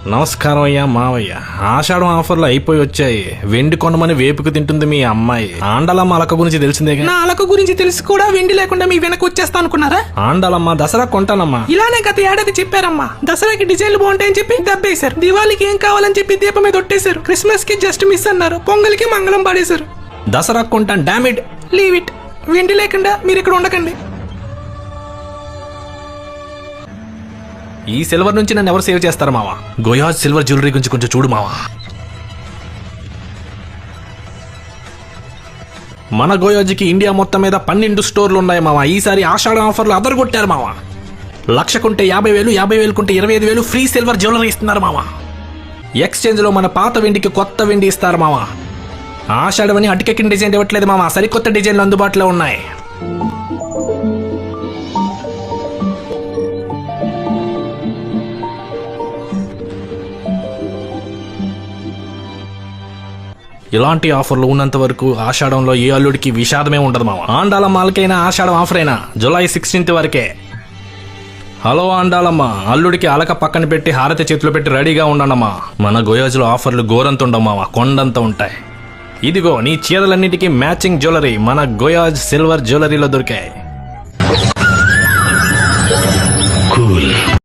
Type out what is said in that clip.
నమస్కారం అయ్యా మావయ్య. ఆషాఢం ఆఫర్లు అయిపోయి వచ్చాయి. వెండి కొనమని వేపుకు తింటుంది మీ అమ్మాయి. ఆండాలమ్మ అలక గురించి తెలిసిందే. నా అలక గురించి తెలిసి కూడా వెండి లేకుండా మీ వెనక వచ్చేస్తా అనుకున్నారా? ఆండాలమ్మ దసరా కొంటానమ్మా. ఇలానే గత ఏడాది చెప్పారమ్మా. దసరాకి డిజైన్లు బాగుంటాయని చెప్పి దబ్బేశారు. దివాళీకి ఏం కావాలని చెప్పి దీపం మీద ఒట్టేశారు. క్రిస్మస్ కి జస్ట్ మిస్ అన్నారు. పొంగల్కి మంగళం పాడేశారు. దసరా కొంటాను డామిడ్. Leave it. వెండి లేకుండా మీరు ఇక్కడ ఉండకండి. ఈ సిల్వర్ నుంచి నన్ను ఎవరు సేవ్ చేస్తారు మావా? గోయాజ్ సిల్వర్ జ్యువెలరీ గురించి కొంచెం చూడు మావా. మన గోయాజ్కి ఇండియా మొత్తం మీద 12 స్టోర్లు ఉన్నాయి మావా. ఈసారి ఆషాఢం ఆఫర్లు అదరగొట్టారు మావా. 1,00,000 కొంటే 50,000, 50,000 కొంటే 25,000 ఫ్రీ సిల్వర్ జ్యువెలరీ ఇస్తున్నారు మావా. ఎక్స్చేంజ్ లో మన పాత వెండికి కొత్త వెండి ఇస్తారు మావా. ఆషాఢం అని అటుకెక్కిన డిజైన్ ఇవ్వట్లేదు మావా. సరికొత్త డిజైన్లు అందుబాటులో ఉన్నాయి. ఇలాంటి ఆఫర్లు ఉన్నంత వరకు ఆషాఢంలో ఏ అల్లుడికి విషాదమే ఉండదు మామ. ఆండాలమ్మ అలకైనా ఆషాఢం ఆఫర్ అయినా జూలై 16 వరకే. హలో ఆండాలమ్మ, అల్లుడికి అలక పక్కన పెట్టి హారతి చేతిలో పెట్టి రెడీగా ఉండమ్మా. మన గోయాజ్లో ఆఫర్లు గోరంత ఉండమావా, కొండంత ఉంటాయి. ఇదిగో నీ చీరలన్నిటికీ మ్యాచింగ్ జ్యువెలరీ మన గోయాజ్ సిల్వర్ జ్యువెలరీలో దొరికాయి.